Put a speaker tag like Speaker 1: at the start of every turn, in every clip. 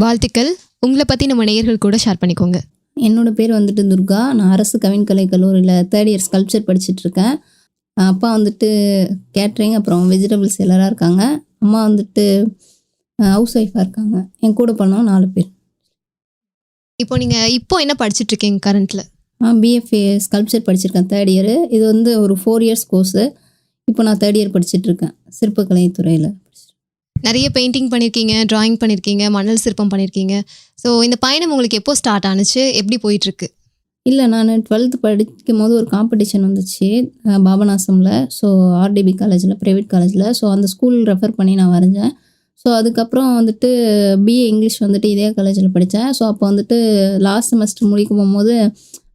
Speaker 1: வாழ்த்துக்கள். உங்கள பத்தி நம்ம நேயர்கள் கூட ஷேர் பண்ணிக்கோங்க.
Speaker 2: என்னோட பேர் வந்துட்டு துர்கா. நான் அரசு கவின்கலை கல்லூரியில் 3rd இயர் ஸ்கல்ப்சர் படிச்சுட்ருக்கேன். அப்பா வந்துட்டு கேட்ரிங் அப்புறம் வெஜிடபிள் சேலராக இருக்காங்க. அம்மா வந்துட்டு ஹவுஸ் ஒய்ஃபாக இருக்காங்க. என் கூட பண்ணோம் 4 பேர்.
Speaker 1: இப்போ என்ன படிச்சுட்டு இருக்கீங்க கரண்ட்ல?
Speaker 2: பிஎஃப்ஏ ஸ்கல்ப்சர் படிச்சிருக்கேன் 3rd இயர். இது வந்து ஒரு 4 இயர்ஸ் கோர்ஸு. இப்போ நான் 3rd இயர் படிச்சுட்ருக்கேன் சிற்பக்கலை துறையில்.
Speaker 1: நிறைய பெயிண்டிங் பண்ணியிருக்கீங்க, டிராயிங் பண்ணியிருக்கீங்க, மணல் சிற்பம் பண்ணியிருக்கீங்க. ஸோ இந்த பயணம் உங்களுக்கு எப்போ ஸ்டார்ட் ஆனுச்சு? எப்படி போயிட்டுருக்கு?
Speaker 2: இல்லை, நான் 12th படிக்கும் போது ஒரு காம்படிஷன் வந்துச்சு பாபநாசமில். ஸோ ஆர்டிபி காலேஜில், ப்ரைவேட் காலேஜில். ஸோ அந்த ஸ்கூல் ரெஃபர் பண்ணி நான் வரைஞ்சேன். ஸோ அதுக்கப்புறம் வந்துட்டு பிஏ இங்கிலீஷ் வந்துட்டு இதே காலேஜில் படித்தேன். ஸோ அப்போ வந்துட்டு லாஸ்ட் செமஸ்டர் முடிக்க போகும்போது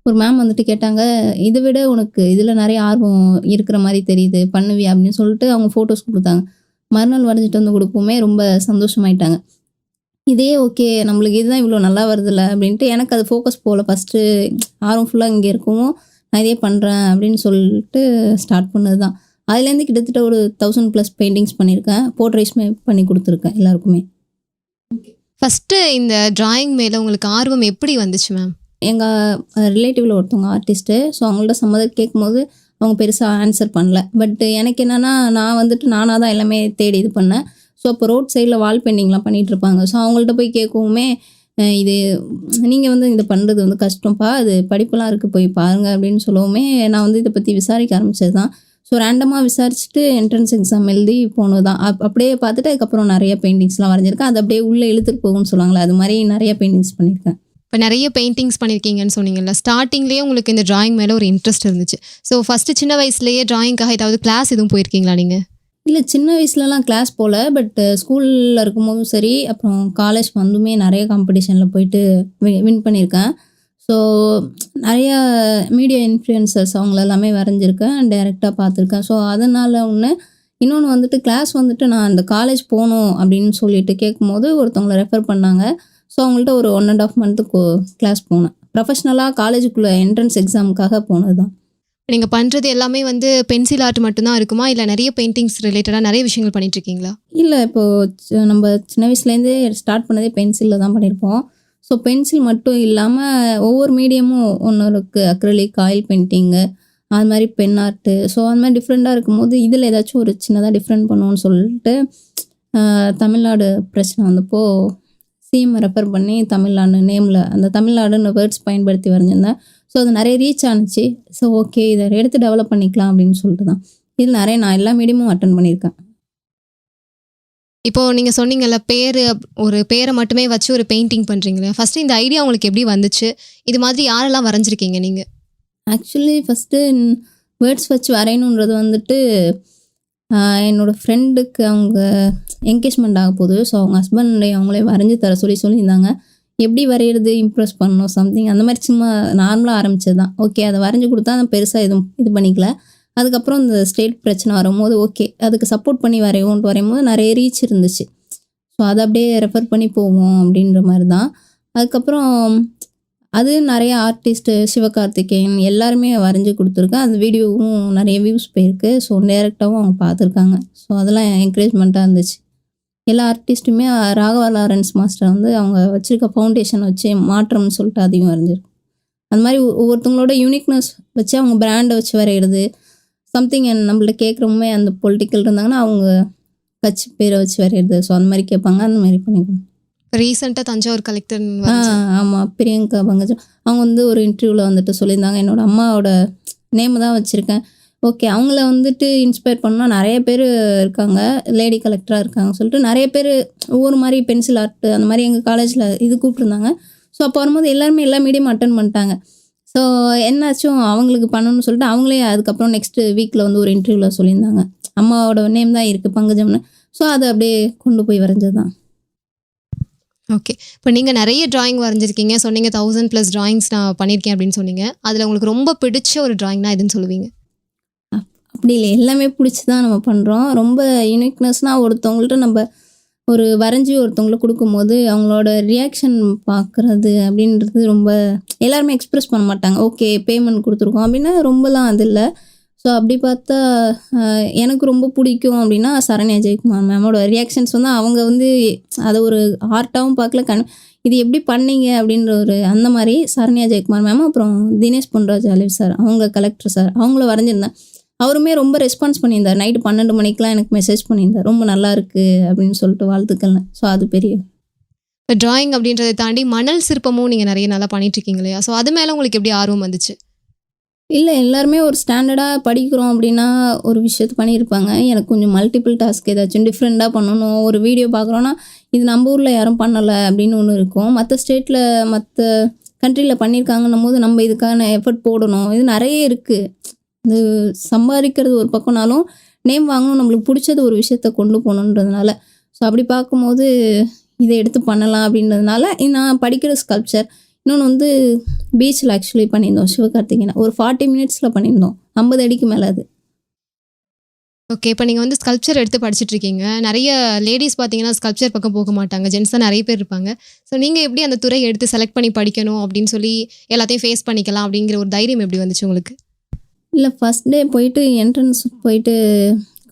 Speaker 2: ஒரு மேம் வந்துட்டு கேட்டாங்க, இதை விட உனக்கு இதில் நிறைய ஆர்வம் இருக்கிற மாதிரி தெரியுது, பண்ணுவியா அப்படின்னு சொல்லிட்டு அவங்க ஃபோட்டோஸ் கொடுத்தாங்க. மறுநாள் வரைஞ்சிட்டு வந்து கொடுப்போமே ரொம்ப சந்தோஷமாயிட்டாங்க. இதே ஓகே, நம்மளுக்கு இதுதான் இவ்வளோ நல்லா வருதில்ல அப்படின்ட்டு எனக்கு அது ஃபோக்கஸ் போகல. ஃபஸ்ட்டு ஆர்வம் ஃபுல்லாக இங்கே இருக்கவும் நான் இதே பண்ணுறேன் அப்படின்னு சொல்லிட்டு ஸ்டார்ட் பண்ணது தான். அதுலேருந்து கிட்டத்தட்ட ஒரு 1000+ பெயிண்டிங்ஸ் பண்ணியிருக்கேன். போர்ட்ரேட்ஸுமே பண்ணி கொடுத்துருக்கேன் எல்லாருக்குமே.
Speaker 1: ஃபஸ்ட்டு இந்த டிராயிங் மேலே உங்களுக்கு ஆர்வம் எப்படி வந்துச்சு மேம்?
Speaker 2: எங்கள் ரிலேட்டிவில் ஒருத்தவங்க ஆர்டிஸ்ட்டு. ஸோ அவங்கள்ட்ட சம்மதம் கேட்கும்போது அவங்க பெருசாக ஆன்சர் பண்ணல. பட் எனக்கு என்னென்னா, நான் வந்துட்டு நானாக தான் எல்லாமே தேடி இது பண்ணேன். ஸோ அப்போ ரோட் சைடில் வால் பெயிண்டிங்லாம் பண்ணிகிட்ருப்பாங்க. ஸோ அவங்கள்ட்ட போய் கேட்கவுமே, இது நீங்கள் வந்து இதை பண்ணுறது வந்து கஷ்டம்ப்பா, அது படிப்பெல்லாம் இருக்குது, போய் பாருங்கள் அப்படின்னு சொல்லவுமே நான் வந்து இதை பற்றி விசாரிக்க ஆரம்பித்தது தான். ஸோ ரேண்டமாக விசாரிச்சுட்டு என்ட்ரன்ஸ் எக்ஸாம் எழுதி போனது தான். அப்படியே பார்த்துட்டு அதுக்கப்புறம் நிறைய பெயிண்டிங்ஸ்லாம் வரைஞ்சிருக்கேன். அது அப்படியே உள்ளே இழுத்துட்டு போகும்னு சொல்லுவாங்களே, அது மாதிரி நிறைய பெயிண்டிங்ஸ் பண்ணியிருக்கேன்.
Speaker 1: இப்போ நிறைய பெயிண்டிங்ஸ் பண்ணியிருக்கீங்கன்னு சொன்னீங்கல்ல, ஸ்டார்டிங்லேயே உங்களுக்கு இந்த டிராயிங் மேலே ஒரு இன்ட்ரெஸ்ட் இருந்துச்சு. ஸோ ஃபஸ்ட்டு சின்ன வயசுலேயே டிராயிங்காக ஏதாவது கிளாஸ் எதுவும் போயிருக்கீங்களா நீங்கள்?
Speaker 2: இல்லை, சின்ன வயசுலலாம் கிளாஸ் போகல. பட் ஸ்கூலில் இருக்கும்போதும் சரி, அப்புறம் காலேஜ் வந்துமே நிறைய காம்படிஷனில் போயிட்டு வின் பண்ணியிருக்கேன். ஸோ நிறையா மீடியா இன்ஃப்ளூயன்சர்ஸ் அவங்கள எல்லாமே வரைஞ்சிருக்கேன், டைரெக்டாக பார்த்துருக்கேன். ஸோ அதனால் இன்னொன்று வந்துட்டு கிளாஸ் வந்துட்டு நான் அந்த காலேஜ் போகணும் அப்படின்னு சொல்லிட்டு கேட்கும்போது ஒருத்தவங்களை ரெஃபர் பண்ணாங்க. ஸோ அவங்கள்ட்ட ஒரு 1.5 மந்த்துக்கு கிளாஸ் போனேன். ப்ரொஃபஷ்னலாக காலேஜுக்குள்ளே என்ட்ரன்ஸ் எக்ஸாமுக்காக போனது தான்.
Speaker 1: நீங்கள் பண்ணுறது எல்லாமே வந்து பென்சில் ஆர்ட் மட்டும்தான் இருக்குமா, இல்லை நிறைய பெயிண்டிங்ஸ் ரிலேட்டடாக நிறைய விஷயங்கள் பண்ணிட்டுருக்கீங்களா?
Speaker 2: இல்லை, இப்போது நம்ம சின்ன வயசுலேருந்தே ஸ்டார்ட் பண்ணதே பென்சிலில் தான் பண்ணியிருப்போம். ஸோ பென்சில் மட்டும் இல்லாமல் ஒவ்வொரு மீடியமும் ஒன்று இருக்குது. அக்ரிலிக், ஆயில் பெயிண்டிங்கு, அது மாதிரி பென் ஆர்ட்டு. ஸோ அந்த மாதிரி டிஃப்ரெண்ட்டாக இருக்கும்போது இதில் ஏதாச்சும் ஒரு சின்னதாக டிஃப்ரெண்ட் பண்ணுவோன்னு சொல்லிட்டு தமிழ்நாடு பிரச்சனை வந்தப்போ சிஎம் ரெஃபர் பண்ணி தமிழ்நாடு நேமில் அந்த தமிழ்நாடுன்னு வேர்ட்ஸ் பயன்படுத்தி வரைஞ்சிருந்தேன். ஸோ அது நிறைய ரீச் ஆனிச்சு. ஸோ ஓகே, இதை எடுத்து டெவலப் பண்ணிக்கலாம் அப்படின்னு சொல்லிட்டு தான். இதில் நிறைய நான் எல்லா மீடியமும் அட்டன் பண்ணியிருக்கேன்.
Speaker 1: இப்போது நீங்கள் சொன்னீங்கல்ல, ஒரு பேரை மட்டுமே வச்சு ஒரு பெயிண்டிங் பண்ணுறீங்களே, ஃபஸ்ட்டு இந்த ஐடியா உங்களுக்கு எப்படி வந்துச்சு? இது மாதிரி யாரெல்லாம் வரைஞ்சிருக்கீங்க நீங்கள்?
Speaker 2: ஆக்சுவலி ஃபஸ்ட்டு வேர்ட்ஸ் வச்சு வரையணுன்றது வந்துட்டு என்னோடய ஃப்ரெண்டுக்கு அவங்க என்கேஜ்மெண்ட் ஆக போகுது. ஸோ அவங்க ஹஸ்பண்ட் அவங்களே வரைஞ்சி தர சொல்லியிருந்தாங்க. எப்படி வரைகிறது, இம்ப்ரெஸ் பண்ணணும் சம்திங் அந்த மாதிரி சும்மா நார்மலாக ஆரம்பிச்சது தான். ஓகே, அதை வரைஞ்சி கொடுத்தா நான் பெருசாக எதுவும் இது பண்ணிக்கல. அதுக்கப்புறம் இந்த ஸ்டேட் பிரச்சனை வரும்போது ஓகே, அதுக்கு சப்போர்ட் பண்ணி வரையும்போது நிறைய ரீச் இருந்துச்சு. ஸோ அதை அப்படியே ரெஃபர் பண்ணி போவோம் அப்படின்ற மாதிரி தான். அதுக்கப்புறம் அது நிறைய ஆர்டிஸ்ட்டு, சிவகார்த்திகேயன் எல்லாருமே வரைஞ்சி கொடுத்துருக்கேன். அந்த வீடியோவும் நிறைய வியூஸ் போயிருக்கு. ஸோ டைரெக்டாகவும் அவங்க பார்த்துருக்காங்க. ஸோ அதெல்லாம் என்கரேஜ்மெண்ட்டாக இருந்துச்சு. எல்லா ஆர்டிஸ்ட்டுமே ராகவா லாரன்ஸ் மாஸ்டர் வந்து அவங்க வச்சுருக்க ஃபவுண்டேஷன் வச்சு மாற்றம்னு சொல்லிட்டு அதையும் வரைஞ்சிருக்கு. அந்த மாதிரி ஒவ்வொருத்தவங்களோட யூனிக்னஸ் வச்சு அவங்க பிராண்டை வச்சு வரைகிறது சம்திங். நம்மள்ட்ட கேட்குறோமே அந்த பொலிட்டிக்கல் இருந்தாங்கன்னா அவங்க கட்சி பேரை வச்சு வரைகிறது. ஸோ அந்த மாதிரி கேட்பாங்க, அந்த மாதிரி பண்ணிக்கணும்.
Speaker 1: ரீசெண்டாக தஞ்சாவூர் கலெக்டர்.
Speaker 2: ஆமாம், பிரியங்கா பங்கஜம் அவங்க வந்து ஒரு இன்டர்வியூவில் வந்துட்டு சொல்லியிருந்தாங்க, என்னோடய அம்மாவோட நேம் தான் வச்சுருக்கேன். ஓகே, அவங்கள வந்துட்டு இன்ஸ்பயர் பண்ணால் நிறைய பேர் இருக்காங்க, லேடி கலெக்டராக இருக்காங்க சொல்லிட்டு நிறைய பேர் ஒவ்வொரு மாதிரி பென்சில் ஆர்ட் அந்த மாதிரி எங்கள் காலேஜில் இது கூப்பிட்ருந்தாங்க. ஸோ அப்போ வரும்போது எல்லாருமே எல்லா மீடியம் அட்டன் பண்ணிட்டாங்க. ஸோ என்னாச்சும் அவங்களுக்கு பண்ணணும்னு சொல்லிட்டு அவங்களே அதுக்கப்புறம் நெக்ஸ்ட்டு வீக்கில் வந்து ஒரு இன்டர்வியூவில் சொல்லியிருந்தாங்க, அம்மாவோட நேம் தான் இருக்குது பங்கஜம்னு. ஸோ அதை அப்படியே கொண்டு போய் வரைஞ்சது தான்.
Speaker 1: ஓகே, இப்போ நீங்கள் நிறைய டிராயிங் வரைஞ்சிருக்கீங்க சொன்னீங்க, 1000+ டிராயிங்ஸ் நான் பண்ணியிருக்கேன் அப்படின்னு சொன்னீங்க. அதில் உங்களுக்கு ரொம்ப பிடிச்ச ஒரு டிராயிங்னா எதுன்னு சொல்லுவீங்க?
Speaker 2: அப்படி இல்லை, எல்லாமே பிடிச்சி தான் நம்ம பண்ணுறோம். ரொம்ப யூனிக்னஸ்னால் ஒருத்தவங்கள்ட்ட நம்ம ஒரு வரைஞ்சி ஒருத்தவங்களை கொடுக்கும்போது அவங்களோட ரியாக்ஷன் பார்க்குறது அப்படின்றது ரொம்ப எல்லாருமே எக்ஸ்ப்ரெஸ் பண்ண மாட்டாங்க. ஓகே, பேமெண்ட் கொடுத்துருக்கோம் அப்படின்னா ரொம்பலாம் அது இல்லை. ஸோ அப்படி பார்த்தா எனக்கு ரொம்ப பிடிக்கும் அப்படின்னா சரண்யா ஜெயக்குமார் மேமோட ரியாக்ஷன்ஸ் வந்து அவங்க வந்து அதை ஒரு ஆர்ட்டாகவும் பார்க்கல இது எப்படி பண்ணீங்க அப்படின்ற ஒரு அந்த மாதிரி சரண்யா ஜெயக்குமார் மேம், அப்புறம் தினேஷ் பொன்ராஜ் அலிவ் சார், அவங்க கலெக்டர் சார், அவங்கள வரைஞ்சிருந்தேன். அவருமே ரொம்ப ரெஸ்பான்ஸ் பண்ணியிருந்தார். நைட்டு 12 மணிக்கெலாம் எனக்கு மெசேஜ் பண்ணியிருந்தார், ரொம்ப நல்லா இருக்குது அப்படின்னு சொல்லிட்டு வாழ்த்துக்கள்னு. ஸோ அது பெரிய
Speaker 1: இப்போ டிராயிங் அப்படின்றத தாண்டி மணல் சிற்பமும் நீங்கள் நிறைய நல்லா பண்ணிட்டு இருக்கீங்க இல்லையா? ஸோ அது மேலே உங்களுக்கு எப்படி ஆர்வம் வந்துச்சு?
Speaker 2: இல்லை, எல்லாருமே ஒரு ஸ்டாண்டர்டாக படிக்கிறோம் அப்படின்னா ஒரு விஷயத்தை பண்ணியிருப்பாங்க. எனக்கு கொஞ்சம் மல்டிபிள் டாஸ்க் ஏதாச்சும் டிஃப்ரெண்ட்டாக பண்ணணும். ஒரு வீடியோ பார்க்குறோன்னா இது நம்ம ஊரில் யாரும் பண்ணலை அப்படின்னு ஒன்று இருக்கும். மற்ற ஸ்டேட்டில் மற்ற கண்ட்ரியில் பண்ணியிருக்காங்கன்னும் போது நம்ம இதுக்கான எஃபர்ட் போடணும். இது நிறைய இருக்குது. இது சம்பாதிக்கிறது ஒரு பக்கம்னாலும் நேம் வாங்கணும், நம்மளுக்கு பிடிச்சது ஒரு விஷயத்த கொண்டு போகணுன்றதுனால. ஸோ அப்படி பார்க்கும்போது இதை எடுத்து பண்ணலாம் அப்படின்றதுனால நான் படிக்கிற ஸ்கல்ப்சர். இன்னொன்று வந்து பீச்சில் ஆக்சுவலி பண்ணியிருந்தோம் சிவகார்த்திகேயனை. ஒரு 40 மினிட்ஸில் பண்ணியிருந்தோம். 50 அடிக்கு மேலே அது.
Speaker 1: ஓகே. இப்போ நீங்கள் வந்து ஸ்கல்ப்சர் எடுத்து படிச்சுட்டு இருக்கீங்க. நிறைய லேடிஸ் பார்த்தீங்கன்னா ஸ்கல்ப்சர் பக்கம் போக மாட்டாங்க, ஜென்ஸ் தான் நிறைய பேர் இருப்பாங்க. ஸோ நீங்கள் எப்படி அந்த துறையை எடுத்து செலக்ட் பண்ணி படிக்கணும் அப்படின்னு சொல்லி எல்லாத்தையும் ஃபேஸ் பண்ணிக்கலாம் அப்படிங்கிற ஒரு தைரியம் எப்படி வந்துச்சு உங்களுக்கு?
Speaker 2: இல்லை, ஃபஸ்ட் டே போயிட்டு என்ட்ரன்ஸ் போயிட்டு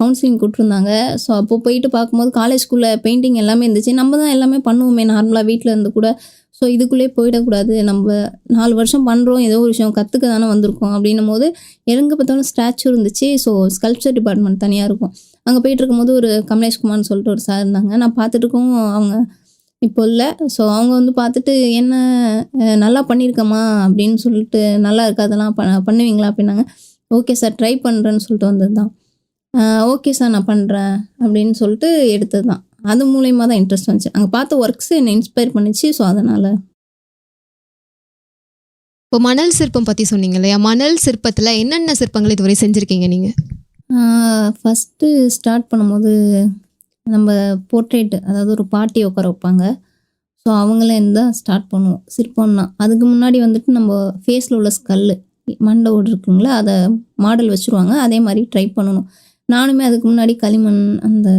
Speaker 2: கவுன்சிலிங் கூப்பிட்ருந்தாங்க. ஸோ அப்போ போயிட்டு பார்க்கும்போது காலேஜ்குள்ளே பெயிண்டிங் எல்லாமே இருந்துச்சு. நம்ம தான் எல்லாமே பண்ணுவோமே நார்மலாக வீட்டில் இருந்து கூட. ஸோ இதுக்குள்ளே போயிடக்கூடாது, நம்ம 4 வருஷம் பண்ணுறோம், ஏதோ ஒரு விஷயம் கற்றுக்க தானே வந்திருக்கோம் அப்படின்னும் போது எங்கே பார்த்தாலும் ஸ்டாச்சு இருந்துச்சு. ஸோ ஸ்கல்ப்சர் டிபார்ட்மெண்ட் தனியாக இருக்கும். அங்கே போயிட்டு இருக்கும்போது ஒரு கமலேஷ்குமார்னு சொல்லிட்டு ஒரு சார் இருந்தாங்க. நான் பார்த்துட்டு இருக்கவும் அவங்க இப்போ இல்லை. ஸோ அவங்க வந்து பார்த்துட்டு என்ன நல்லா பண்ணியிருக்கம்மா அப்படின்னு சொல்லிட்டு, நல்லா இருக்கா அதெல்லாம் பண்ணுவீங்களா அப்படின்னாங்க. ஓகே சார், ட்ரை பண்ணுறேன்னு சொல்லிட்டு வந்தது தான். ஓகே சார் நான் பண்ணுறேன் அப்படின்னு சொல்லிட்டு எடுத்தது தான். அது மூலயமா தான் இன்ட்ரெஸ்ட் வந்துச்சு. அங்கே பார்த்த ஒர்க்ஸ் என்னை இன்ஸ்பயர் பண்ணிச்சு. ஸோ அதனால்
Speaker 1: இப்போ மணல் சிற்பம் பற்றி சொன்னீங்க இல்லையா? மணல் சிற்பத்தில் என்னென்ன சிற்பங்கள் இதுவரை செஞ்சுருக்கீங்க நீங்கள்?
Speaker 2: ஃபஸ்ட்டு ஸ்டார்ட் பண்ணும்போது நம்ம போர்ட்ரேட், அதாவது ஒரு பாட்டி உட்கார வைப்பாங்க. ஸோ அவங்களேருந்து தான் ஸ்டார்ட் பண்ணுவோம் சிற்பம்னா. அதுக்கு முன்னாடி வந்துட்டு நம்ம ஃபேஸில் உள்ள ஸ்கல்லு மண்டை ஓடு இருக்குங்களா, அதை மாடல் வச்சுருவாங்க. அதே மாதிரி ட்ரை பண்ணணும். நானுமே அதுக்கு முன்னாடி களிமண் அந்த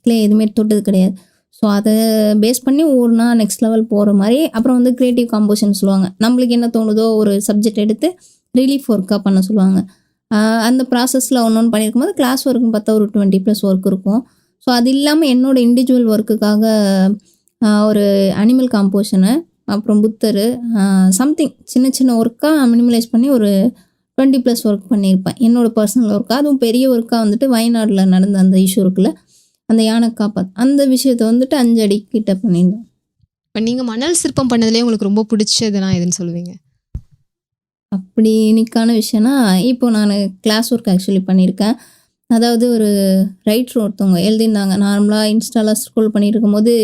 Speaker 2: கிளே எதுவுமே தொட்டது கிடையாது. ஸோ அதை பேஸ் பண்ணி ஒவ்வொன்றா நெக்ஸ்ட் லெவல் போகிற மாதிரி. அப்புறம் வந்து க்ரியேட்டிவ் காம்போசிஷன் சொல்லுவாங்க. நம்மளுக்கு என்ன தோணுதோ ஒரு சப்ஜெக்ட் எடுத்து ரிலீஃப் ஒர்க்காக பண்ண சொல்லுவாங்க. அந்த ப்ராசஸில் ஒன்று பண்ணியிருக்கும் போது கிளாஸ் ஒர்க்குன்னு பார்த்தா ஒரு 20+ ஒர்க் இருக்கும். ஸோ அது இல்லாமல் என்னோடய இண்டிவிஜுவல் ஒர்க்குக்காக ஒரு அனிமல் காம்போஷனு, அப்புறம் புத்தர், சம்திங் சின்ன சின்ன ஒர்க்காக மினிமலைஸ் பண்ணி ஒரு 20+ ஒர்க் பண்ணியிருப்பேன் என்னோடய பர்சனல் ஒர்க்காக. அதுவும் பெரிய ஒர்க்காக வந்துட்டு வயநாட்டில் நடந்த அந்த இஷ்யூ இருக்குல்ல, அந்த யானை காப்பாத் அந்த விஷயத்தை வந்துட்டு 5 அடி கிட்ட பண்ணியிருந்தோம்.
Speaker 1: இப்போ நீங்கள் மணல் சிற்பம் பண்ணதுலேயே உங்களுக்கு ரொம்ப பிடிச்சதுன்னா எதுன்னு சொல்லுவீங்க?
Speaker 2: அப்படி யூனிக்கான விஷயம்னா, இப்போ நான் கிளாஸ் ஒர்க் ஆக்சுவலி பண்ணியிருக்கேன். அதாவது ஒரு ரைட்டர் ஒருத்தவங்க எழுதியிருந்தாங்க. நார்மலாக இன்ஸ்டாவில் ஸ்க்ரோல் பண்ணிட்டு இருக்கும்போது,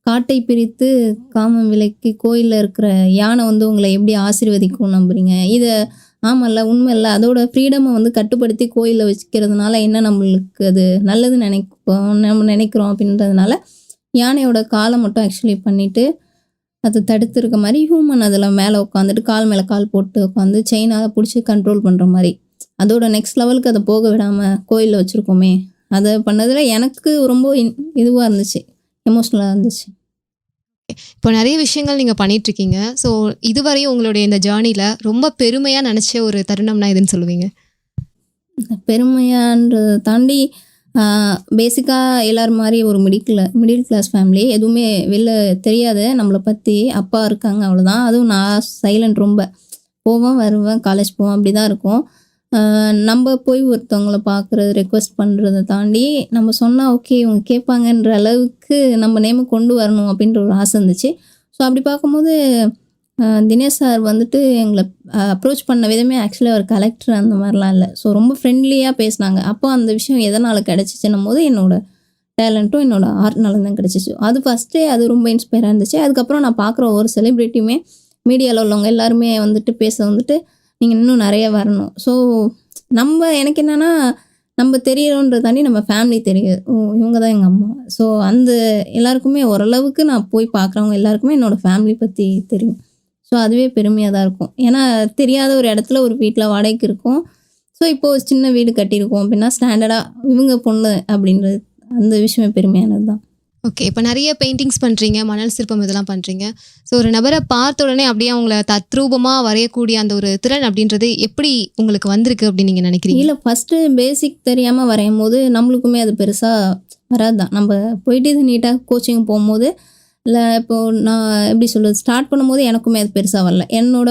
Speaker 2: காட்டை பிரித்து காமம் விலக்கி கோயிலில் இருக்கிற யானை வந்து உங்களை எப்படி ஆசீர்வதிக்கும் நம்புறீங்க? இதை ஆமாம்ல, உண்மை இல்லை, அதோட ஃப்ரீடமை வந்து கட்டுப்படுத்தி கோயிலில் வச்சுக்கிறதுனால என்ன நம்மளுக்கு அது நல்லது நம்ம நினைக்கிறோம் அப்படின்றதுனால யானையோட காலை மட்டும் ஆக்சுவலி பண்ணிவிட்டு அது தடுத்துருக்க மாதிரி ஹியூமன் அதில் மேலே உட்காந்துட்டு கால் மேலே கால் போட்டு உட்காந்து செயினால் பிடிச்சி கண்ட்ரோல் பண்ணுற மாதிரி. அதோட நெக்ஸ்ட் லெவலுக்கு அதை போக விடாமல் கோயிலில் வச்சுருக்கோமே, அதை பண்ணதில் எனக்கு ரொம்ப இதுவாக இருந்துச்சு, எமோஷ்னலாக இருந்துச்சு.
Speaker 1: இப்போ நிறைய விஷயங்கள் நீங்கள் பண்ணிகிட்ருக்கீங்க. ஸோ இதுவரையும் உங்களுடைய இந்த ஜேர்னியில் ரொம்ப பெருமையாக நினச்ச ஒரு தருணம்னா எதுன்னு சொல்லுவீங்க?
Speaker 2: பெருமையான்றதை தாண்டி பேசிக்காக எல்லோரும் மாதிரி ஒரு மிடில் கிளாஸ் ஃபேமிலி, எதுவுமே வெளில தெரியாது நம்மளை பற்றி. அப்பா இருக்காங்க அவ்வளோதான். அதுவும் நான் சைலண்ட், ரொம்ப போவேன் வருவேன், காலேஜ் போவேன், அப்படி தான் இருக்கும். நம்ம போய் ஒருத்தவங்கள பார்க்குறது, ரெக்வெஸ்ட் பண்ணுறதை தாண்டி நம்ம சொன்னால் ஓகே இவங்க கேட்பாங்கன்ற அளவுக்கு நம்ம நேமை கொண்டு வரணும் அப்படின்ற ஒரு ஆசை இருந்துச்சு. ஸோ அப்படி பார்க்கும்போது தினேஷ் சார் வந்துட்டு எங்களை அப்ரோச் பண்ண விதமே ஆக்சுவலி அவர் கலெக்டர் அந்த மாதிரிலாம் இல்லை. ஸோ ரொம்ப ஃப்ரெண்ட்லியாக பேசினாங்க. அப்போ அந்த விஷயம் எதனால் கிடச்சிச்சுன்னும் போது என்னோடய டேலண்ட்டும் என்னோடய ஆர்ட்னால தான் கிடச்சிச்சு. அது ஃபஸ்ட்டே அது ரொம்ப இன்ஸ்பயராக இருந்துச்சு. அதுக்கப்புறம் நான் பார்க்குற ஒரு செலிப்ரிட்டியுமே மீடியாவில் உள்ளவங்க எல்லாருமே வந்துட்டு பேச வந்துட்டு நீங்கள் இன்னும் நிறைய வரணும். ஸோ எனக்கு என்னென்னா நம்ம தெரியறோன்றதை தாண்டி நம்ம ஃபேமிலி தெரியுது, இவங்க தான் எங்கள் அம்மா. ஸோ அந்த எல்லாருக்குமே ஓரளவுக்கு நான் போய் பார்க்குறவங்க எல்லாருக்குமே என்னோடய ஃபேமிலி பற்றி தெரியும். ஸோ அதுவே பெருமையாக தான் இருக்கும். ஏன்னா தெரியாத ஒரு இடத்துல ஒரு வீட்டில் வாடகைக்கு இருக்கும். ஸோ இப்போது சின்ன வீடு கட்டியிருக்கோம் அப்படின்னா ஸ்டாண்டர்டாக இவங்க பொண்ணு அப்படின்றது, அந்த விஷயமே பெருமையானது தான்.
Speaker 1: ஓகே. இப்ப நெறைய பெயிண்டிங்ஸ் பண்றீங்க, மணல் சிற்பம் இதெல்லாம் பண்றீங்க. ஸோ ஒரு நபர பார்த்த உடனே அப்படியே அவங்கள தத்ரூபமா வரையக்கூடிய அந்த ஒரு திறன் அப்படின்றது எப்படி உங்களுக்கு வந்திருக்கு அப்படின்னு நீங்க நினைக்கிறீங்க?
Speaker 2: இல்ல ஃபர்ஸ்ட்டு பேசிக் தெரியாம வரையும்போது நம்மளுக்குமே அது பெருசா வராது தான். நம்ம போயிட்டு இது நீட்டா கோச்சிங் போம்போது, இல்ல இப்போ நான் எப்படி சொல்றது? ஸ்டார்ட் பண்ணும்போது எனக்குமே அது பெருசா வரல. என்னோட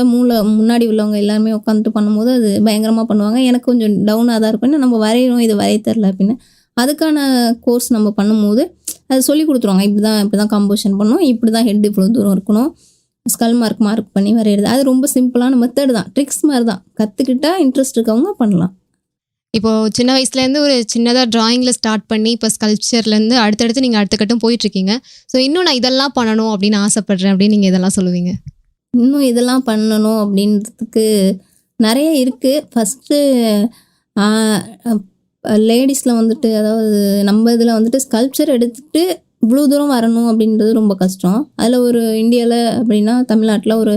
Speaker 2: முன்னாடி உள்ளவங்க எல்லாருமே உட்காந்துட்டு பண்ணும்போது அது பயங்கரமா பண்ணுவாங்க. எனக்கு கொஞ்சம் டவுனா தான் இருக்கும். என்ன நம்ம வரையிறோம், இது வரைய தெரில அப்படின்னு. அதுக்கான கோர்ஸ் நம்ம பண்ணும்போது, அது சொல்லிக் குடுத்துருவாங்க. இப்படிதான் காம்போசிஷன் பண்ணணும். இப்படிதான் ஹெட் இவ்வளோ தூரம் இருக்கணும். ஸ்கல் மார்க் பண்ணி வரையிறது. அது ரொம்ப சிம்பிளான மெத்தட் தான். ட்ரிக்ஸ் மாரி தான். கத்துக்கிட்டா இன்ட்ரெஸ்ட் இருக்கவங்க பண்ணலாம்.
Speaker 1: இப்போ சின்ன வயசுலேருந்து ஒரு சின்னதா டிராயிங்ல ஸ்டார்ட் பண்ணி, இப்போ ஸ்கல்ப்சர்லேருந்து அடுத்தடுத்து நீங்க அடுத்த கட்டம் போயிட்டுருக்கீங்க. ஸோ இன்னும் நான் இதெல்லாம் பண்ணணும் அப்படின்னு ஆசைப்படுறேன் அப்படின்னு நீங்க இதெல்லாம் சொல்லுவீங்க?
Speaker 2: இன்னும் இதெல்லாம் பண்ணணும் அப்படின்றதுக்கு நெறைய இருக்கு. ஃபர்ஸ்ட்டு ஆ லேடீஸ்ல வந்துட்டு அதாவது நம்ம இதில வந்துட்டு ஸ்கல்ப்சர் எடுத்துட்டு இவ்வளோ தூரம் வரணும் அப்படின்றது ரொம்ப கஷ்டம். அதில ஒரு இந்தியால அப்படின்னா தமிழ்நாட்டில ஒரு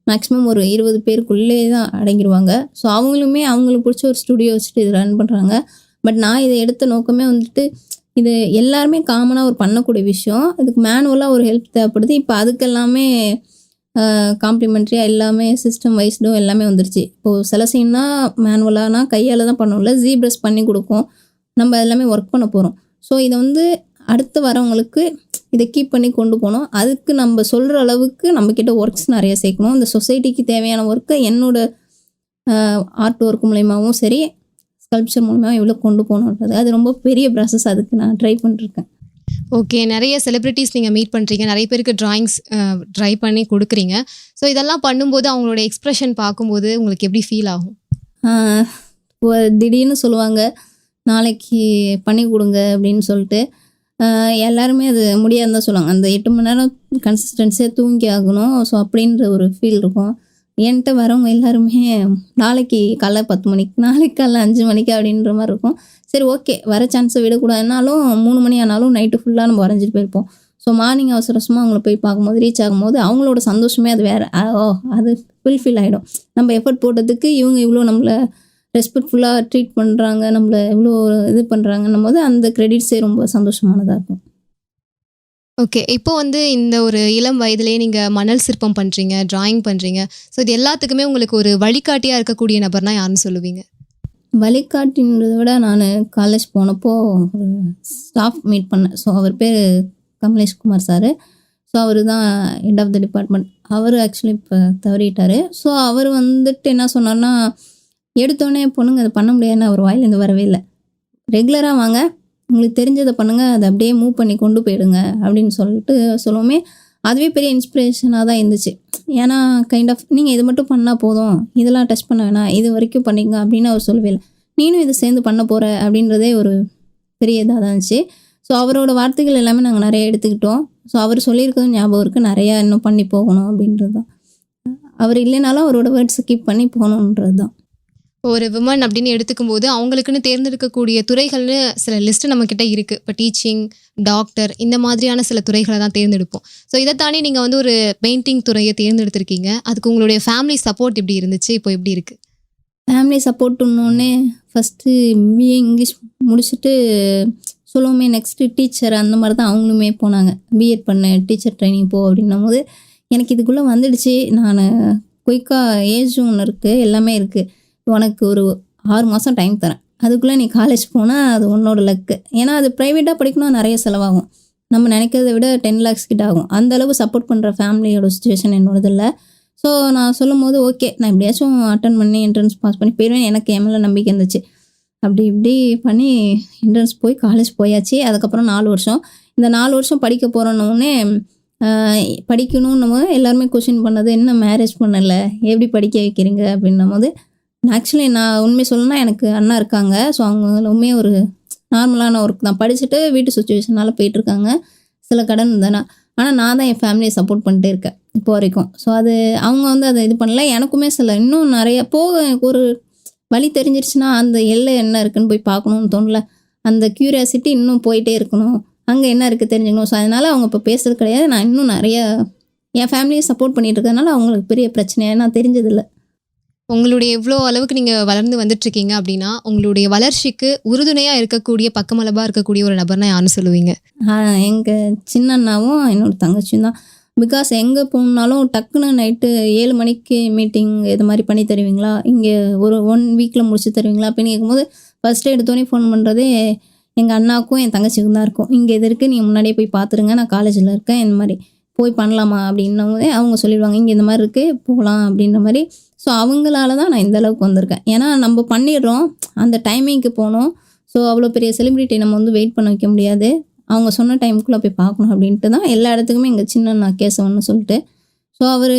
Speaker 2: மேக்ஸிமம் ஒரு 20 பேருக்குள்ளே தான் அடங்கிருவாங்க. ஸோ அவங்களுமே அவங்களுக்கு பிடிச்ச ஒரு ஸ்டுடியோ வச்சுட்டு இது ரன் பண்ணுறாங்க. பட் நான் இதை எடுத்த நோக்கமே வந்துட்டு இது எல்லாருமே காமனாக ஒரு பண்ணக்கூடிய விஷயம். இதுக்கு மேனுவலாக ஒரு ஹெல்ப் தேவைப்படுது. இப்போ அதுக்கெல்லாமே காம்ப்ளிமெண்ட்ரியாக எல்லாமே சிஸ்டம் வைஸ்டும் எல்லாமே வந்துருச்சு. இப்போது சில சீன்னா மேனுவலானா கையால் தான் பண்ணோம்ல, ஜீப்ரஸ் பண்ணி கொடுக்கும். நம்ம எல்லாமே ஒர்க் பண்ண போகிறோம். ஸோ இதை வந்து அடுத்து வரவங்களுக்கு இதை கீப் பண்ணி கொண்டு போகணும். அதுக்கு நம்ம சொல்கிற அளவுக்கு நம்மக்கிட்ட ஒர்க்ஸ் நிறைய சேர்க்கணும். இந்த சொசைட்டிக்கு தேவையான ஒர்க்கை என்னோட ஆர்ட் ஒர்க் மூலயமாவும் சரி, ஸ்கல்ப்சர் மூலமாக எவ்வளோ கொண்டு போகணுன்றது அது ரொம்ப பெரிய ப்ராசஸ். அதுக்கு நான் ட்ரை பண்ணிருக்கேன்.
Speaker 1: ஓகே. நெறைய செலிபிரிட்டீஸ் நீங்க மீட் பண்றீங்க. நெறைய பேருக்கு டிராயிங்ஸ் ட்ரை பண்ணி குடுக்குறீங்க. ஸோ இதெல்லாம் பண்ணும்போது அவங்களோட எக்ஸ்பிரஷன் பார்க்கும்போது உங்களுக்கு எப்படி ஃபீல் ஆகும்?
Speaker 2: திடீர்னு சொல்லுவாங்க, நாளைக்கு பண்ணி கொடுங்க அப்படின்னு சொல்லிட்டு. எல்லாருமே அது முடியாதுன்னு தான் சொல்லுவாங்க. அந்த 8 மணி நேரம் கன்சிஸ்டன்சியாக தூங்கி ஆகணும். ஸோ அப்படின்ற ஒரு ஃபீல் இருக்கும். என்கிட்ட வரவங்க எல்லாருமே நாளைக்கு காலைல 10 மணிக்கு, நாளைக்கு காலைல 5 மணிக்கு அப்படின்ற மாதிரி இருக்கும். சரி ஓகே, வர சான்ஸை விடக்கூடாதுனாலும் 3 மணி ஆனாலும் நைட்டு ஃபுல்லாக நம்ம வரைஞ்சிட்டு போயிருப்போம். ஸோ மார்னிங் அவசர அவசரமாக அவங்கள போய் பார்க்கும்போது ரீச் ஆகும்போது அவங்களோட சந்தோஷமே அது வேறு. அது ஃபுல்ஃபில் ஆகிடும். நம்ம எஃபர்ட் போட்டதுக்கு இவங்க இவ்வளோ நம்மளை ரெஸ்பெக்ட்ஃபுல்லாக ட்ரீட் பண்ணுறாங்க, நம்மளை இவ்வளோ இது பண்ணுறாங்கன்னும் போது அந்த கிரெடிட்ஸே ரொம்ப சந்தோஷமானதாக இருக்கும்.
Speaker 1: ஓகே. இப்போ வந்து இந்த ஒரு இளம் வயதிலேயே நீங்க மணல் சிற்பம் பண்றீங்க, டிராயிங் பண்றீங்க. ஸோ இது எல்லாத்துக்குமே உங்களுக்கு ஒரு வழிகாட்டியா இருக்கக்கூடிய நபர்னா யாருன்னு சொல்லுவீங்க?
Speaker 2: வழிகாட்டின்றதை விட நான் காலேஜ் போனப்போ ஒரு ஸ்டாஃப் மீட் பண்ணேன். ஸோ அவர் பேர் கமலேஷ் குமார் சார். ஸோ அவர் தான் ஹெட் ஆஃப் த டிபார்ட்மெண்ட். அவர் ஆக்சுவலி இப்போ தவறிட்டார். ஸோ அவர் வந்துட்டு என்ன சொன்னார்னா, எடுத்தோடனே பொண்ணுங்க அதை பண்ண முடியாதுன்னு அவர் வாயிலேருந்து வரவே இல்லை. ரெகுலராக வாங்க, உங்களுக்கு தெரிஞ்சதை பண்ணுங்கள், அதை அப்படியே மூவ் பண்ணி கொண்டு போயிடுங்க அப்படின்னு சொல்லிட்டு சொல்லுவோமே, அதுவே பெரிய இன்ஸ்பிரேஷனாக தான் இருந்துச்சு. ஏன்னா கைண்ட் ஆஃப் நீங்கள் இது மட்டும் பண்ணால் போதும், இதெல்லாம் டச் பண்ண வேணாம், இது வரைக்கும் பண்ணிங்க அப்படின்னு அவர் சொல்லவே இல்லை. நீனும் இதை சேர்ந்து பண்ண போகிற அப்படின்றதே ஒரு பெரிய இதாக தான் இருந்துச்சு. ஸோ அவரோட வார்த்தைகள் எல்லாமே நாங்கள் நிறைய எடுத்துக்கிட்டோம். ஸோ அவர் சொல்லியிருக்கிறது ஞாபகம் இருக்குது, நிறையா இன்னும் பண்ணி போகணும் அப்படின்றது தான். அவர் இல்லைனாலும் அவரோட வேர்ட்ஸை கீப் பண்ணி போகணுன்றது தான்.
Speaker 1: ஒரு விமன் அப்படின்னு எடுத்துக்கும்போது அவங்களுக்குன்னு தேர்ந்தெடுக்கக்கூடிய துறைகள்னு சில லிஸ்ட் நம்மக்கிட்ட இருக்குது. இப்போ டீச்சிங், டாக்டர் இந்த மாதிரியான சில துறைகளை தான் தேர்ந்தெடுப்போம். ஸோ இதை தாண்டி நீங்கள் வந்து ஒரு பெயிண்டிங் துறையை தேர்ந்தெடுத்திருக்கீங்க. அதுக்கு உங்களுடைய ஃபேமிலி சப்போர்ட் எப்படி இருந்துச்சு? இப்போ எப்படி இருக்குது?
Speaker 2: ஃபேமிலி சப்போர்ட்டுன்னொன்னே ஃபஸ்ட்டு பிஏ இங்கிலீஷ் முடிச்சுட்டு சொல்லுவோமே நெக்ஸ்ட்டு டீச்சர் அந்த மாதிரி தான் அவங்களுமே போனாங்க. பிஎட் பண்ண டீச்சர் ட்ரைனிங் போ அப்படின்னும் போது எனக்கு இதுக்குள்ளே வந்துடுச்சு. நான் குயிக்காக ஏஜும் ஒன்று இருக்குது, எல்லாமே இருக்குது. உனக்கு ஒரு 6 மாதம் டைம் தரேன், அதுக்குள்ளே நீ காலேஜ் போனால் அது உன்னோட லக்கு. ஏன்னா அது ப்ரைவேட்டாக படிக்கணும், நிறைய செலவாகும். நம்ம நினைக்கிறத விட 10 lakhs கிட்ட ஆகும். அந்தளவு சப்போர்ட் பண்ணுற ஃபேமிலியோட சுச்சுவேஷன் என்னோடது இல்லை. ஸோ நான் சொல்லும் போது ஓகே, நான் எப்படியாச்சும் அட்டன் பண்ணி என்ட்ரன்ஸ் பாஸ் பண்ணி போயிடுவேன். எனக்கு என் மேலே நம்பிக்கை இருந்துச்சு. அப்படி இப்படி பண்ணி என்ட்ரன்ஸ் போய் காலேஜ் போயாச்சு. அதுக்கப்புறம் 4 வருஷம். இந்த 4 வருஷம் படிக்க போகிறோன்னே படிக்கணுன்னும் போது எல்லாருமே கொஷின் பண்ணது, என்ன மேரேஜ் பண்ணலை, எப்படி படிக்க வைக்கிறீங்க அப்படின்னும் போது, ஆக்சுவலி நான் உண்மை சொல்லணும்னா எனக்கு அண்ணா இருக்காங்க. ஸோ அவங்களுமே ஒரு நார்மலான ஒர்க் தான், படிச்சுட்டு வீட்டு சுச்சுவேஷனால் போயிட்டுருக்காங்க. சில கடன் தானே, ஆனால் நான் தான் என் ஃபேமிலியை சப்போர்ட் பண்ணிட்டே இருக்கேன் இப்போ வரைக்கும். ஸோ அது அவங்க வந்து அதை இது பண்ணல. எனக்குமே சில இன்னும் நிறைய போக எனக்கு ஒரு வழி தெரிஞ்சிருச்சுன்னா அந்த எல்லை என்ன இருக்குன்னு போய் பார்க்கணுன்னு தோணல. அந்த க்யூரியாசிட்டி இன்னும் போயிட்டே இருக்கணும், அங்கே என்ன இருக்குது தெரிஞ்சுக்கணும். ஸோ அதனால் அவங்க இப்போ பேசுறது கிடையாது. நான் இன்னும் நிறைய என் ஃபேமிலியை சப்போர்ட் பண்ணிட்டு இருக்கிறதுனால அவங்களுக்கு பெரிய பிரச்சனையாக நான் தெரிஞ்சதில்லை.
Speaker 1: உங்களுடைய எவ்வளோ அளவுக்கு நீங்கள் வளர்ந்து வந்துட்டுருக்கீங்க அப்படின்னா, உங்களுடைய வளர்ச்சிக்கு உறுதுணையாக இருக்கக்கூடிய பக்கமளபா இருக்கக்கூடிய ஒரு நபர்னா யாருன்னு சொல்லுவீங்க?
Speaker 2: எங்கள் சின்ன அண்ணாவும் என்னோட தங்கச்சியும் தான். பிகாஸ் எங்கே போகணுன்னாலும் டக்குன்னு நைட்டு 7 மணிக்கு மீட்டிங் இது மாதிரி பண்ணி தருவீங்களா, இங்கே ஒரு 1 வீக்கில் முடிச்சு தருவீங்களா அப்படின்னு கேட்கும்போது ஃபஸ்ட்டு எடுத்தோடனே ஃபோன் பண்ணுறதே எங்கள் அண்ணாவுக்கும் என் தங்கச்சிக்கும் தான் இருக்கும். இங்கே இது இருக்குது, நீங்கள் முன்னாடியே போய் பார்த்துருங்க, நான் காலேஜில் இருக்கேன், இந்த மாதிரி போய் பண்ணலாமா அப்படின்னும் போதே அவங்க சொல்லிடுவாங்க, இங்கே இந்த மாதிரி இருக்குது போகலாம் அப்படின்ற மாதிரி. ஸோ அவங்களால தான் நான் இந்த அளவுக்கு வந்திருக்கேன். ஏன்னா நம்ம பண்ணிடுறோம், அந்த டைமிங்க்கு போகணும். ஸோ அவ்வளோ பெரிய செலிப்ரிட்டி நம்ம வந்து வெயிட் பண்ண வைக்க முடியாது, அவங்க சொன்ன டைமுக்குள்ளே போய் பார்க்கணும் அப்படின்ட்டு தான் எல்லா இடத்துக்குமே எங்கள் சின்ன நான் கேசவன்னு சொல்லிட்டு. ஸோ அவர்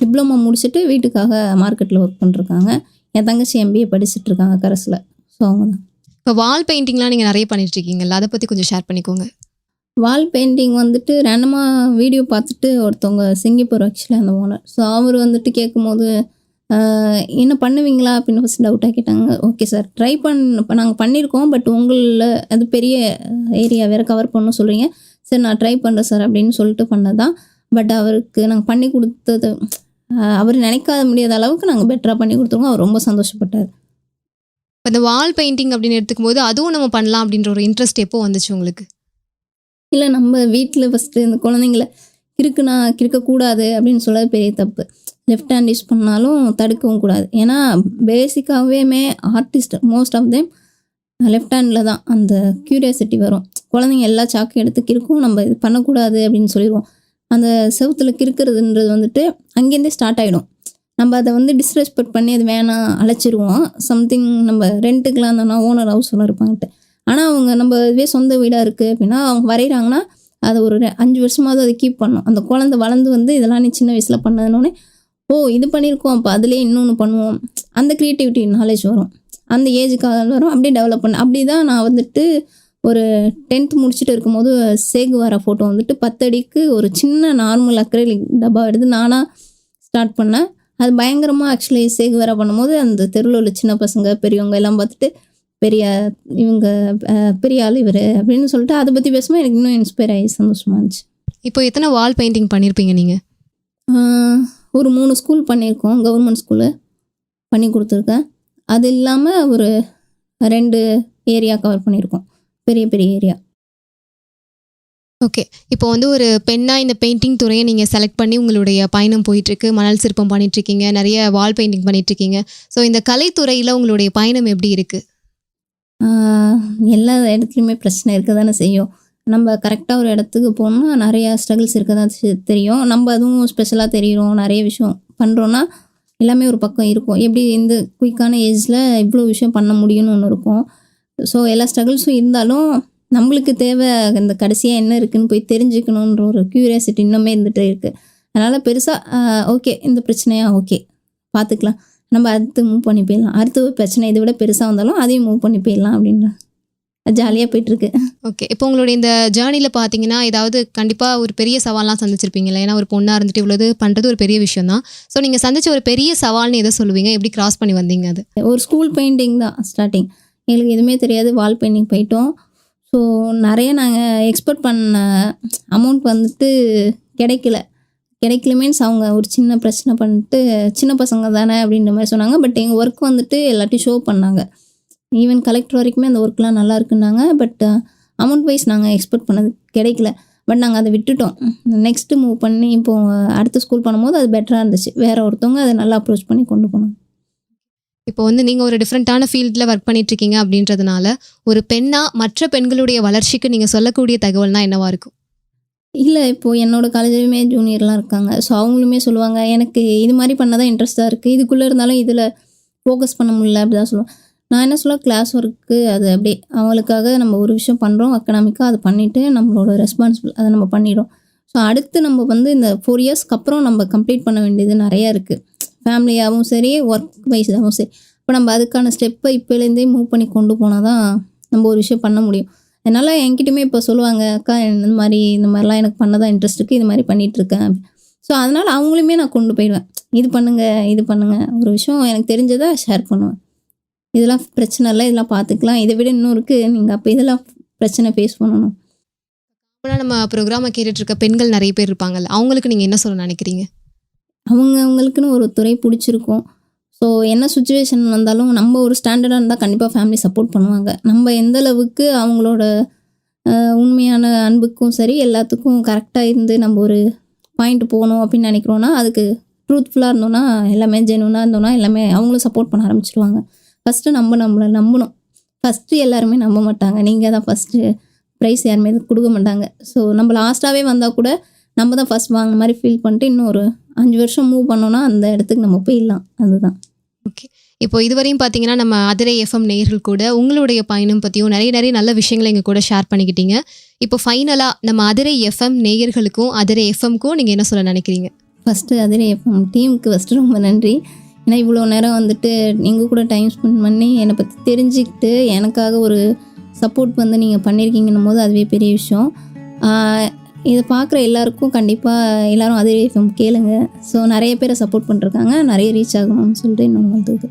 Speaker 2: டிப்ளமோ முடிச்சுட்டு வீட்டுக்காக மார்க்கெட்டில் ஒர்க் பண்ணிருக்காங்க. என் தங்கச்சி MBA படிச்சுட்ருக்காங்க கரஸில். ஸோ அவங்க தான்.
Speaker 1: இப்போ வால் பெயிண்டிங்லாம் நீங்கள் நிறைய பண்ணிட்டுருக்கீங்கல்ல, அதை பற்றி கொஞ்சம் ஷேர் பண்ணிக்கோங்க.
Speaker 2: வால் பெயிண்டிங் வந்துட்டு ரேண்டமாக வீடியோ பார்த்துட்டு ஒருத்தவங்க சிங்கப்பூர் ஆக்சுவலி அந்த ஓனர். ஸோ அவர் வந்துட்டு கேட்கும்போது என்ன பண்ணுவீங்களா அப்படின்னு ஃபஸ்ட் டவுட்டாக கேட்டாங்க. ஓகே சார் ட்ரை இப்போ நாங்கள் பண்ணியிருக்கோம், பட் உங்களில் அது பெரிய ஏரியா வேறு கவர் பண்ணணும் சொல்கிறீங்க, சரி நான் ட்ரை பண்ணுறேன் சார் அப்படின்னு சொல்லிட்டு பண்ணது தான். பட் அவருக்கு நாங்கள் பண்ணி கொடுத்தது அவர் நினைக்காத முடியாத அளவுக்கு நாங்கள் பெட்டராக பண்ணி கொடுத்துருக்கோம். அவர் ரொம்ப சந்தோஷப்பட்டார்.
Speaker 1: இப்போ இந்த வால் பெயிண்டிங் அப்படின்னு எடுத்துக்கும் போது அதுவும் நம்ம பண்ணலாம் அப்படின்ற ஒரு இன்ட்ரெஸ்ட் எப்போ வந்துச்சு உங்களுக்கு?
Speaker 2: இல்லை, நம்ம வீட்டில் ஃபஸ்ட்டு இந்த குழந்தைங்கள கிறுக்குனா கிறுக்கக்கூடாது அப்படின்னு சொல்ல பெரிய தப்பு. லெஃப்ட் ஹேண்ட் யூஸ் பண்ணாலும் தடுக்கவும் கூடாது. ஏன்னா பேசிக்காகவே artist most of them left handle தான் அந்த க்யூரியாசிட்டி வரும். குழந்தைங்க எல்லா சாக்கையும் எடுத்து கிறுக்கும், நம்ம இது பண்ணக்கூடாது அப்படின்னு சொல்லிடுவோம். அந்த செவுத்தில் கிறுக்கிறதுன்றது வந்துட்டு அங்கேருந்தே ஸ்டார்ட் ஆகிடும். நம்ம அதை வந்து டிஸ்ரெஸ்பெக்ட் பண்ணி அது வேணாம் அழைச்சிருவோம். சம்திங் நம்ம ரெண்ட்டுக்கெலாம் இருந்தோம்னா ஓனர் ஹவுஸ் ஓனர் இருப்பாங்கட்டு, ஆனால் அவங்க நம்ம இதுவே சொந்த வீடாக இருக்குது அப்படின்னா அவங்க வரைகிறாங்கன்னா அதை ஒரு 5 வருஷமாவது அதை கீப் பண்ணணும். அந்த குழந்தை வளர்ந்து வந்து இதெல்லாம் நீ சின்ன வயசில் பண்ணதுனோடனே ஓ இது பண்ணியிருக்கோம், அப்போ அதுலேயே இன்னொன்று பண்ணுவோம், அந்த க்ரியேட்டிவிட்டி நாலேஜ் வரும், அந்த ஏஜுக்காக வரும், அப்படியே டெவலப் பண்ண. அப்படி தான் நான் வந்துட்டு ஒரு 10th முடிச்சுட்டு இருக்கும்போது சேகுவாரா ஃபோட்டோ வந்துட்டு 10 அடிக்கு ஒரு சின்ன நார்மல் அக்ரிலிக் டப்பா எடுத்து நானாக ஸ்டார்ட் பண்ணேன். அது பயங்கரமாக ஆக்சுவலி சேகுவாரா பண்ணும்போது அந்த தெருவில் உள்ள சின்ன பசங்க பெரியவங்க எல்லாம் பார்த்துட்டு பெரிய இவங்க பெரிய ஆள் இவர் அப்படின்னு சொல்லிட்டு அதை பற்றி பேசும்போது எனக்கு இன்னும் இன்ஸ்பயர் ஆகி சந்தோஷமாக இருந்துச்சு.
Speaker 1: இப்போ எத்தனை வால் பெயிண்டிங் பண்ணியிருப்பீங்க நீங்கள்?
Speaker 2: ஒரு 3 ஸ்கூல் பண்ணியிருக்கோம், கவர்மெண்ட் ஸ்கூலு பண்ணி கொடுத்துருக்கேன். அது இல்லாமல் ஒரு 2 ஏரியா கவர் பண்ணியிருக்கோம், பெரிய பெரிய ஏரியா.
Speaker 1: ஓகே. இப்போ வந்து ஒரு பெண்ணாக இந்த பெயிண்டிங் துறையை நீங்கள் செலக்ட் பண்ணி உங்களுடைய பயணம் போயிட்டுருக்கு. மணல் சிற்பம் பண்ணிகிட்ருக்கீங்க, நிறைய வால் பெயிண்டிங் பண்ணிகிட்ருக்கீங்க. ஸோ இந்த கலைத்துறையில் உங்களுடைய பயணம் எப்படி இருக்குது?
Speaker 2: எல்லா இடத்துலையுமே பிரச்சனை இருக்க தானே செய்யும். நம்ம கரெக்டாக ஒரு இடத்துக்கு போகணுன்னா நிறையா ஸ்ட்ரகிள்ஸ் இருக்க தான் தெரியும். நம்ம அதுவும் ஸ்பெஷலாக தெரியும், நிறைய விஷயம் பண்ணுறோன்னா எல்லாமே ஒரு பக்கம் இருக்கும். எப்படி இந்த குயிக்கான ஏஜில் இவ்வளோ விஷயம் பண்ண முடியும்னு ஒன்று இருக்கும். ஸோ எல்லா ஸ்ட்ரகிள்ஸும் இருந்தாலும் நம்மளுக்கு தேவை இந்த கடைசியாக என்ன இருக்குதுன்னு போய் தெரிஞ்சுக்கணுன்ற ஒரு க்யூரியாசிட்டி இன்னுமே இருந்துகிட்டே இருக்குது. அதனால் பெருசாக ஓகே இந்த பிரச்சனையா ஓகே பார்த்துக்கலாம், நம்ம அடுத்து மூவ் பண்ணி போயிடலாம், அடுத்த பிரச்சனை இதை விட பெருசாக வந்தாலும் அதையும் மூவ் பண்ணி போயிடலாம் அப்படின்ற ஜாலியாக போயிட்டுருக்கு.
Speaker 1: ஓகே. இப்போ உங்களுடைய இந்த ஜேர்னியில் பார்த்தீங்கன்னா ஏதாவது கண்டிப்பாக ஒரு பெரிய சவால்லாம் சந்திச்சிருப்பீங்களா? ஏன்னா ஒரு பொண்ணாக இருந்துட்டு இவ்வளவு பண்ணுறது ஒரு பெரிய விஷயம் தான். ஸோ நீங்கள் சந்திச்ச ஒரு பெரிய சவால்னு எதை சொல்லுவீங்க? எப்படி கிராஸ் பண்ணி வந்தீங்க? அது
Speaker 2: ஒரு ஸ்கூல் பெயிண்டிங் தான் ஸ்டார்டிங். எங்களுக்கு எதுவுமே தெரியாது, வால் பெயிண்டிங் போயிட்டோம். ஸோ நிறைய நாங்கள் எக்ஸ்பெக்ட் பண்ண அமௌண்ட் வந்துட்டு கிடைக்கல மீன்ஸ் அவங்க ஒரு சின்ன பிரச்சனை பண்ணிட்டு சின்ன பசங்க தானே அப்படின்ற மாதிரி சொன்னாங்க. பட் எங்கள் ஒர்க் வந்துட்டு எல்லாத்தையும் ஷோ பண்ணாங்க. ஈவன் கலெக்டர் வரைக்குமே அந்த ஒர்க்லாம் நல்லா இருக்குன்னாங்க. பட் அமௌண்ட் வைஸ் நாங்கள் எக்ஸ்பெக்ட் பண்ணது கிடைக்கல. பட் நாங்கள் அதை விட்டுட்டோம். நெக்ஸ்ட்டு மூவ் பண்ணி இப்போது அடுத்த ஸ்கூல் பண்ணும்போது அது பெட்டராக இருந்துச்சு. வேறு ஒருத்தவங்க அதை நல்லா அப்ரோச் பண்ணி கொண்டு போனாங்க.
Speaker 1: இப்போ வந்து நீங்கள் ஒரு டிஃப்ரெண்ட்டான ஃபீல்டில் ஒர்க் பண்ணிகிட்ருக்கீங்க அப்படின்றதுனால ஒரு பெண்ணாக மற்ற பெண்களுடைய வளர்ச்சிக்கு நீங்கள் சொல்லக்கூடிய தகவல்னால் என்னவா இருக்கும்?
Speaker 2: இல்லை, இப்போது என்னோடய காலேஜ்லேயுமே ஜூனியர்லாம் இருக்காங்க. ஸோ அவங்களுமே சொல்லுவாங்க எனக்கு இது மாதிரி பண்ண தான் இன்ட்ரெஸ்ட்டாக இருக்குது, இதுக்குள்ளே இருந்தாலும் இதில் ஃபோக்கஸ் பண்ண முடியல அப்படி தான் சொல்லுவேன். நான் என்ன சொல்ல, கிளாஸ் ஒர்க்கு அது அப்படியே அவங்களுக்காக நம்ம ஒரு விஷயம் பண்ணுறோம் அக்கனாமிக்காக அதை பண்ணிவிட்டு நம்மளோட ரெஸ்பான்சிபிள் அதை நம்ம பண்ணிடுறோம். ஸோ அடுத்து நம்ம வந்து இந்த 4 இயர்ஸ்க்கு அப்புறம் நம்ம கம்ப்ளீட் பண்ண வேண்டியது நிறையா இருக்குது. ஃபேமிலியாகவும் சரி, ஒர்க் வைஸாகவும் சரி. இப்போ நம்ம அதுக்கான ஸ்டெப்பை இப்போலேருந்தே மூவ் பண்ணி கொண்டு போனால் தான் நம்ம ஒரு விஷயம் பண்ண முடியும். அதனால் என்கிட்டயுமே இப்போ சொல்லுவாங்க, அக்கா இந்த மாதிரிலாம் எனக்கு பண்ண தான் இன்ட்ரெஸ்ட் இருக்குது, இது மாதிரி பண்ணிகிட்ருக்கேன். ஸோ அதனால் அவங்களுமே நான் கொண்டு போயிடுவேன், இது பண்ணுங்கள் ஒரு விஷயம் எனக்கு தெரிஞ்சதை ஷேர் பண்ணுவேன். இதெல்லாம் பிரச்சனை இல்லை, இதெல்லாம் பார்த்துக்கலாம், இதை விட இன்னும் இருக்குது, நீங்கள் அப்போ இதெல்லாம் பிரச்சனை ஃபேஸ் பண்ணணும்.
Speaker 1: அப்போலாம் நம்ம ப்ரோக்ராமை கேட்டுட்ருக்க பெண்கள் நிறைய பேர் இருப்பாங்கல்ல, அவங்களுக்கு நீங்கள் என்ன சொல்ல நினைக்கிறீங்க?
Speaker 2: அவங்களுக்குன்னு ஒரு துறை பிடிச்சிருக்கும். ஸோ என்ன சுச்சுவேஷன் வந்தாலும் நம்ம ஒரு ஸ்டாண்டர்டாக இருந்தால் கண்டிப்பாக ஃபேமிலி சப்போர்ட் பண்ணுவாங்க. நம்ம எந்த அளவுக்கு அவங்களோட உண்மையான அன்புக்கும் சரி எல்லாத்துக்கும் கரெக்டாக இருந்து நம்ம ஒரு பாயிண்ட் போகணும் அப்படின்னு நினைக்கிறோன்னா, அதுக்கு ட்ரூத்ஃபுல்லாக இருந்தோன்னா, எல்லாமே ஜென்யூனாக இருந்தோன்னா எல்லாமே அவங்களும் சப்போர்ட் பண்ண ஆரம்பிச்சிடுவாங்க. ஃபஸ்ட்டு நம்மளை நம்பணும். ஃபஸ்ட்டு எல்லாருமே நம்ப மாட்டாங்க. நீங்கள் தான் ஃபஸ்ட்டு ப்ரைஸ் யாருமே கொடுக்க மாட்டாங்க. ஸோ நம்ம லாஸ்ட்டாகவே வந்தால் கூட நம்ம தான் ஃபஸ்ட் வாங்கின மாதிரி ஃபீல் பண்ணிட்டு இன்னும் ஒரு 5 வருஷம் மூவ் பண்ணோன்னா அந்த இடத்துக்கு நம்ம போயிடலாம். அதுதான்.
Speaker 1: ஓகே. இப்போ இதுவரையும் பார்த்தீங்கன்னா, நம்ம அதிரை எஃப்எம் நேயர்கள் கூட உங்களுடைய பயணம் பற்றியும் நிறைய நல்ல விஷயங்களை எங்கள் கூட ஷேர் பண்ணிக்கிட்டீங்க. இப்போ ஃபைனலாக நம்ம அதிரை எஃப்எம் நேயர்களுக்கும் அதிரை எஃப்எம்க்கும் நீங்கள் என்ன சொல்ல நினைக்கிறீங்க?
Speaker 2: ஃபஸ்ட்டு அதிரை எஃப்எம் டீமுக்கு ஃபஸ்ட்டு ரொம்ப நன்றி. ஏன்னா இவ்வளோ நேரம் வந்துட்டு எங்கள் கூட டைம் ஸ்பெண்ட் பண்ணி என்னை பற்றி தெரிஞ்சுக்கிட்டு எனக்காக ஒரு சப்போர்ட் வந்து நீங்கள் பண்ணியிருக்கீங்கன்னும் போது அதுவே பெரிய விஷயம். இதை பார்க்குற எல்லாருக்கும் கண்டிப்பாக எல்லோரும் அதிரை எஃப்எம் கேளுங்க. ஸோ நிறைய பேரை சப்போர்ட் பண்ணிருக்காங்க. நிறைய ரீச் ஆகணும்னு சொல்லிட்டு இன்னொன்று வந்தது.